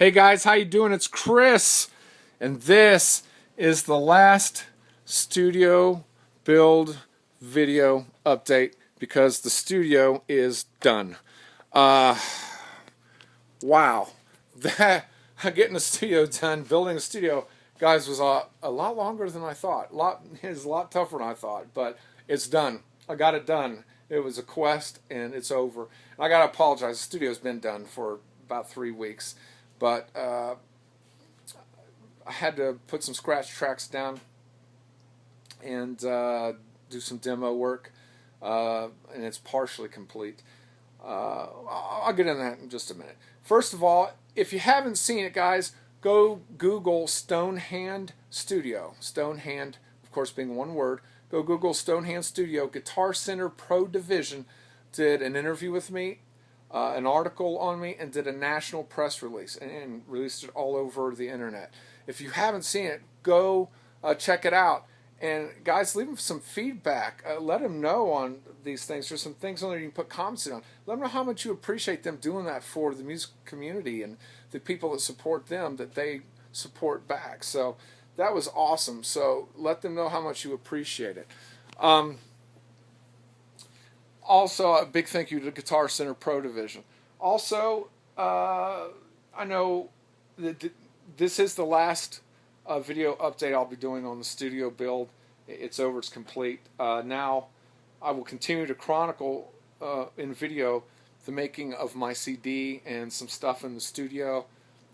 Hey guys, how you doing? It's Chris, and this is the last studio build video update because the studio is done. Wow, that getting the studio done, building a studio, guys, was a lot longer than I thought. It's a lot tougher than I thought, but it's done. I got it done. It was a quest, and it's over. And I gotta apologize. The studio's been done for about 3 weeks, but I had to put some scratch tracks down and do some demo work, and it's partially complete. I'll get into that in just a minute. First of all, if you haven't seen it, guys, go Google Stonehand Studio. Stonehand, of course, being one word. Go Google Stonehand Studio. Guitar Center Pro Division did an interview with me, an article on me, and did a national press release and released it all over the internet. If you haven't seen it, go check it out. And guys, leave them some feedback. Let them know on these things. There's some things on there you can put comments on. Let them know how much you appreciate them doing that for the music community and the people that support them, that they support back. So that was awesome. So let them know how much you appreciate it. Also, a big thank you to Guitar Center Pro Division. Also, I know that this is the last video update I'll be doing on the studio build. It's over, it's complete. Now I will continue to chronicle in video the making of my CD and some stuff in the studio,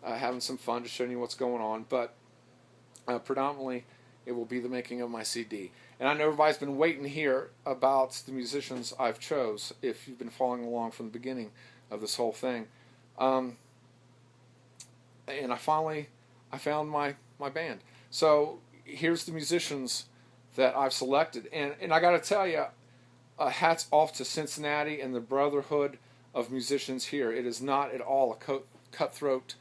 having some fun to show you what's going on, but predominantly it will be the making of my CD. And I know everybody's been waiting to hear about the musicians I've chose, if you've been following along from the beginning of this whole thing. And I found my band. So here's the musicians that I've selected. And I got to tell you, hats off to Cincinnati and the brotherhood of musicians here. It is not at all a cutthroat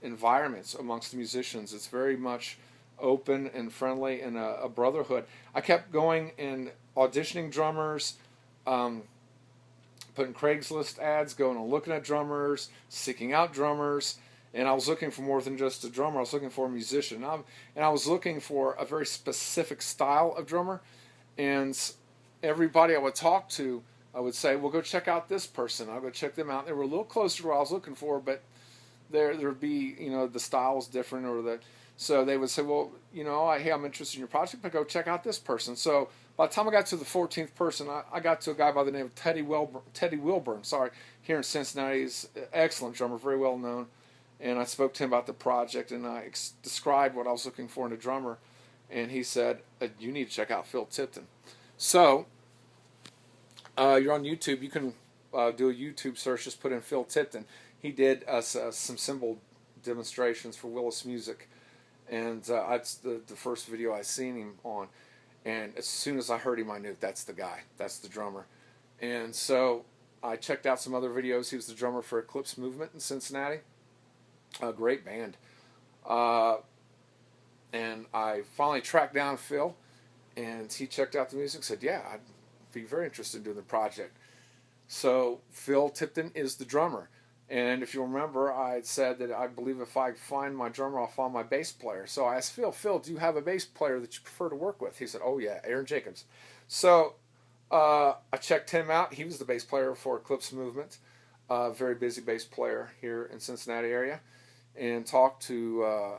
environment amongst the musicians. It's very much open and friendly and a brotherhood. I kept going and auditioning drummers, putting Craigslist ads, going and looking at drummers, seeking out drummers. And I was looking for more than just a drummer. I was looking for a musician. And I was looking for a very specific style of drummer. And everybody I would talk to, I would say, well, go check out this person. I'll go check them out. They were a little closer to what I was looking for, but there would be, the style was different. So they would say, well, hey, I'm interested in your project, but go check out this person. So by the time I got to the 14th person, I got to a guy by the name of Teddy Wilburn, here in Cincinnati. He's an excellent drummer, very well known. And I spoke to him about the project, and I described what I was looking for in a drummer. And he said, you need to check out Phil Tipton. So, you're on YouTube. You can do a YouTube search. Just put in Phil Tipton. He did some cymbal demonstrations for Willis Music. And that's the first video I seen him on. And as soon as I heard him, I knew that's the guy. That's the drummer. And so I checked out some other videos. He was the drummer for Eclipse Movement in Cincinnati. A great band. And I finally tracked down Phil, and he checked out the music and said, yeah, I'd be very interested in doing the project. So Phil Tipton is the drummer. And if you remember, I had said that I believe if I find my drummer, I'll find my bass player. So I asked Phil, do you have a bass player that you prefer to work with? He said, oh yeah, Aaron Jacobs. So I checked him out. He was the bass player for Eclipse Movement, very busy bass player here in Cincinnati area. And talked to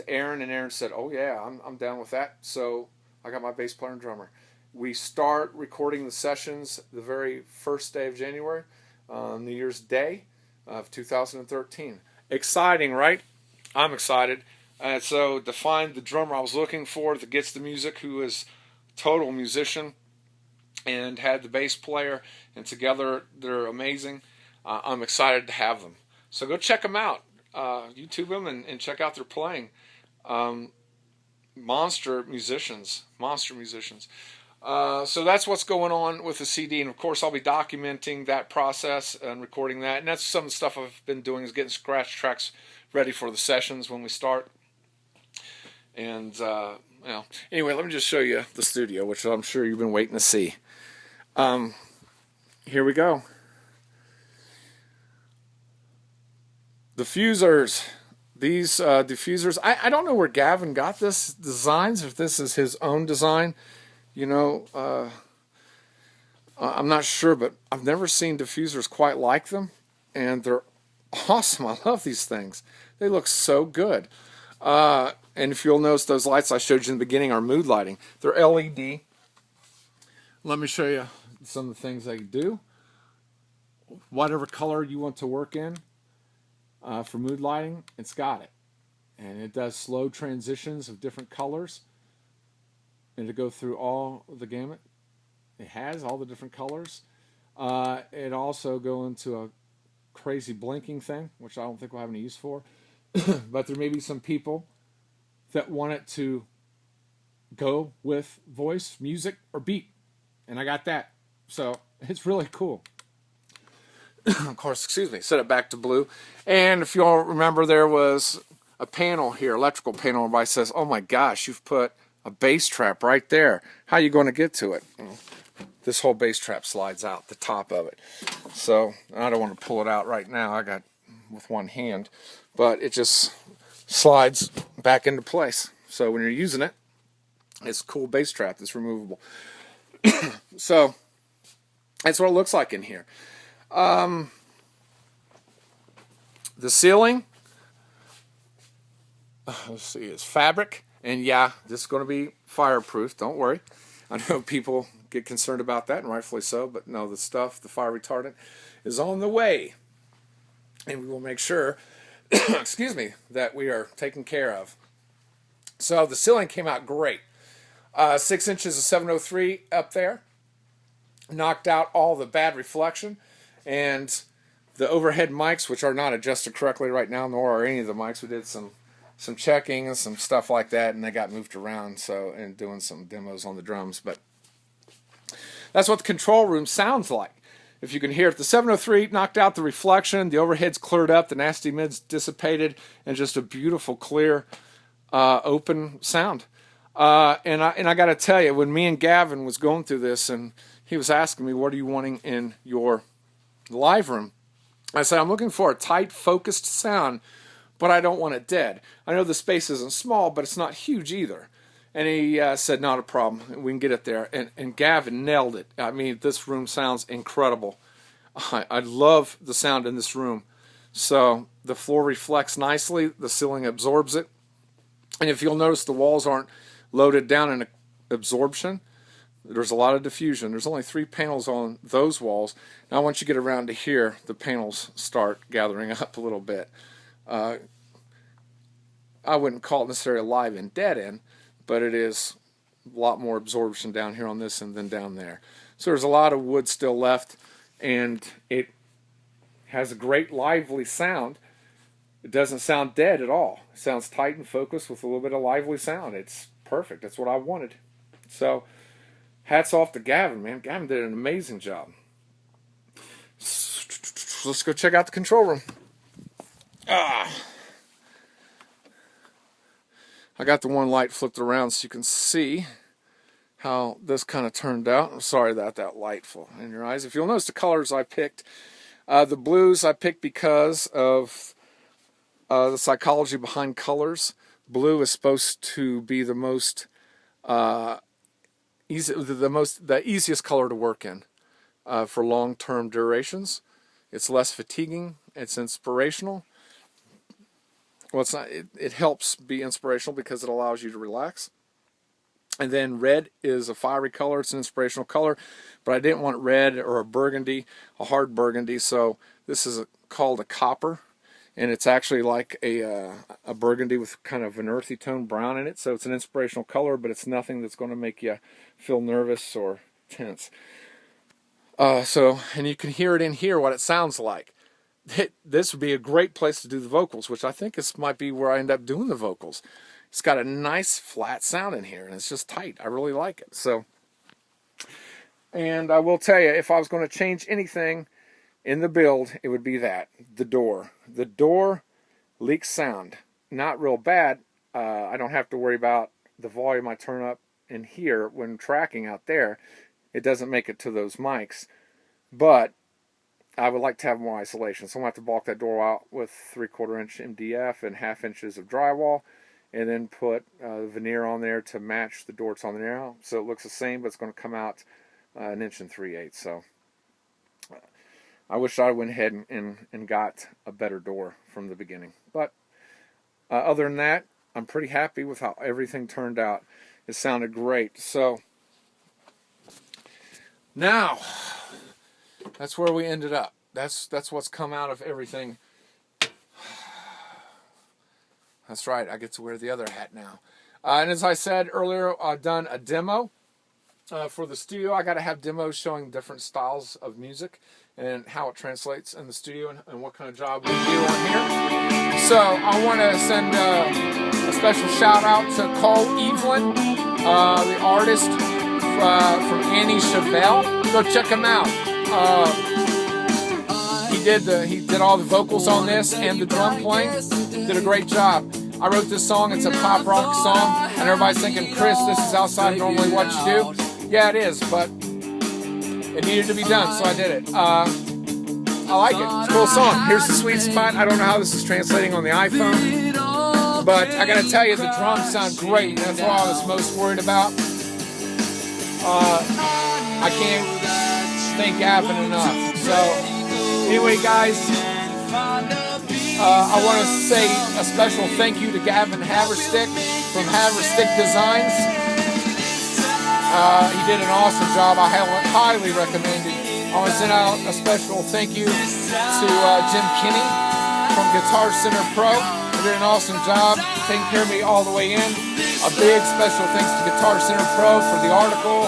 Aaron, and Aaron said, oh yeah, I'm down with that. So I got my bass player and drummer. We start recording the sessions the very first day of January, New Year's Day of 2013. Exciting, right? I'm excited. So to find the drummer I was looking for that gets the music, who is a total musician, and had the bass player, and together they're amazing. I'm excited to have them. So go check them out. YouTube them and check out their playing. Monster musicians. So that's what's going on with the CD, and of course I'll be documenting that process and recording that. And that's some of the stuff I've been doing, is getting scratch tracks ready for the sessions when we start. And anyway, let me just show you the studio, which I'm sure you've been waiting to see. Here we go. Diffusers. These diffusers, I don't know where Gavin got this designs, if this is his own design. You know, I'm not sure, but I've never seen diffusers quite like them. And they're awesome. I love these things. They look so good. And if you'll notice, those lights I showed you in the beginning are mood lighting. They're LED. Let me show you some of the things they do. Whatever color you want to work in for mood lighting, it's got it. And it does slow transitions of different colors. And to go through all the gamut. It has all the different colors. It also go into a crazy blinking thing, which I don't think we'll have any use for. But there may be some people that want it to go with voice, music, or beat. And I got that. So it's really cool. Of course, excuse me, set it back to blue. And if you all remember, there was a panel here, electrical panel, everybody says, oh my gosh, you've put a bass trap right there. How are you going to get to it? This whole bass trap slides out the top of it. So I don't want to pull it out right now. I got with one hand. But it just slides back into place. So when you're using it, it's a cool bass trap that's removable. So that's what it looks like in here. The ceiling, let's see, is fabric. And yeah, this is going to be fireproof. Don't worry. I know people get concerned about that, and rightfully so. But no, the fire retardant, is on the way. And we will make sure, excuse me, that we are taken care of. So the ceiling came out great. 6 inches of 703 up there. Knocked out all the bad reflection. And the overhead mics, which are not adjusted correctly right now, nor are any of the mics. We did some checking and some stuff like that, and they got moved around, so, and doing some demos on the drums. But that's what the control room sounds like. If you can hear it, the 703 knocked out the reflection, the overhead's cleared up, the nasty mids dissipated, and just a beautiful, clear, open sound. And I got to tell you, when me and Gavin was going through this, and he was asking me, what are you wanting in your live room? I said, I'm looking for a tight, focused sound, but I don't want it dead. I know the space isn't small, but it's not huge either. And he said, not a problem. We can get it there. And Gavin nailed it. I mean, this room sounds incredible. I love the sound in this room. So the floor reflects nicely. The ceiling absorbs it. And if you'll notice, the walls aren't loaded down in absorption. There's a lot of diffusion. There's only 3 panels on those walls. Now once you get around to here, the panels start gathering up a little bit. I wouldn't call it necessarily a live and dead end, but it is a lot more absorption down here on this end than down there. So there's a lot of wood still left, and it has a great lively sound. It doesn't sound dead at all. It sounds tight and focused with a little bit of lively sound. It's perfect. That's what I wanted. So hats off to Gavin, man. Gavin did an amazing job. Let's go check out the control room. I got the one light flipped around so you can see how this kind of turned out. I'm sorry about that light full in your eyes. If you'll notice the colors I picked, the blues I picked because of the psychology behind colors. Blue is supposed to be the most the easiest color to work in for long-term durations. It's less fatiguing. It's inspirational. Well, it's not. It helps be inspirational because it allows you to relax. And then red is a fiery color. It's an inspirational color, but I didn't want red or a burgundy, a hard burgundy. So this is called a copper, and it's actually like a burgundy with kind of an earthy tone brown in it. So it's an inspirational color, but it's nothing that's going to make you feel nervous or tense. And you can hear it in here what it sounds like. This would be a great place to do the vocals, which I think this might be where I end up doing the vocals. It's got a nice flat sound in here, and it's just tight. I really like it. So, and I will tell you, if I was going to change anything in the build, it would be that. The door. The door leaks sound. Not real bad. I don't have to worry about the volume I turn up in here when tracking out there. It doesn't make it to those mics. But I would like to have more isolation. So I'm going to have to bulk that door out with 3/4 inch MDF and 1/2 inches of drywall, and then put veneer on there to match the door it's on there now. So it looks the same, but it's going to come out 1 3/8 inches. So I wish I went ahead and got a better door from the beginning. But other than that, I'm pretty happy with how everything turned out. It sounded great. So now, that's where we ended up. That's what's come out of everything. That's right, I get to wear the other hat now. And as I said earlier, I've done a demo for the studio. I got to have demos showing different styles of music and how it translates in the studio and what kind of job we do on here. So I want to send a special shout out to Cole Evelyn, the artist from Annie Chevelle. Go check him out. He did all the vocals on this and the drum playing. Did a great job. I wrote this song. It's a pop rock song, and everybody's thinking, Chris, this is outside normally what you do. Yeah, it is, but it needed to be done, so I did it. I like it. It's a cool song. Here's the sweet spot. I don't know how this is translating on the iPhone, but I gotta tell you, the drums sound great. That's what I was most worried about. I can't thank Gavin enough. So, anyway, guys, I want to say a special thank you to Gavin Haverstick from Haverstick Designs. He did an awesome job. I highly recommend it. I want to send out a special thank you to Jim Kinney from Guitar Center Pro. He did an awesome job taking care of me all the way in. A big special thanks to Guitar Center Pro for the article,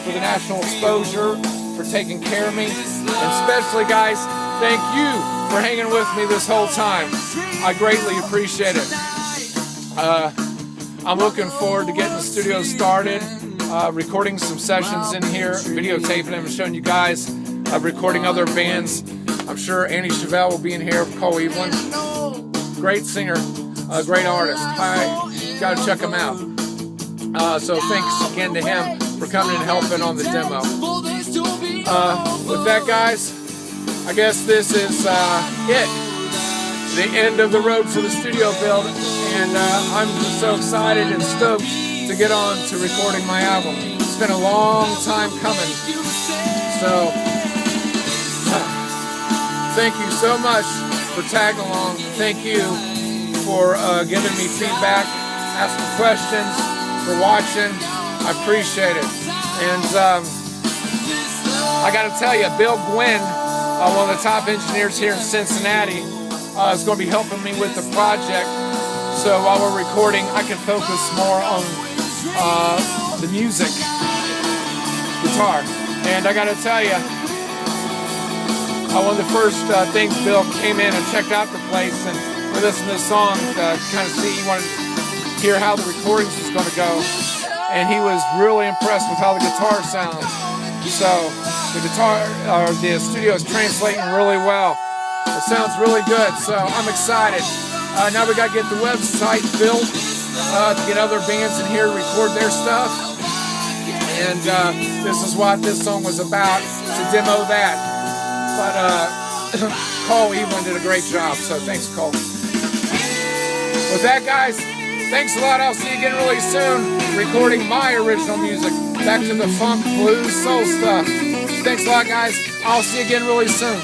for the national exposure, for taking care of me. And especially, guys, thank you for hanging with me this whole time. I greatly appreciate it. I'm looking forward to getting the studio started, recording some sessions in here, videotaping them and showing you guys, recording other bands. I'm sure Annie Chevelle will be in here, Cole Evelyn. Great singer, great artist. You gotta check him out. So thanks again to him for coming and helping on the demo. With that, guys, I guess this is it. The end of the road for the studio build, and I'm just so excited and stoked to get on to recording my album. It's been a long time coming, so thank you so much for tagging along. Thank you for giving me feedback, asking questions, for watching. I appreciate it. And I got to tell you, Bill Gwynn, one of the top engineers here in Cincinnati, is going to be helping me with the project. So while we're recording, I can focus more on the music, guitar. And I got to tell you, one of the first things, Bill came in and checked out the place and we listened to the song to kind of see, he wanted to hear how the recordings was going to go. And he was really impressed with how the guitar sounds. So the the studio is translating really well. It sounds really good, so I'm excited. Now we got to get the website built to get other bands in here to record their stuff. And this is what this song was about, to demo that. But Cole Evelyn did a great job, so thanks, Cole. With that, guys, thanks a lot. I'll see you again really soon, recording my original music, back to the funk, blues, soul stuff. Thanks a lot, guys. I'll see you again really soon.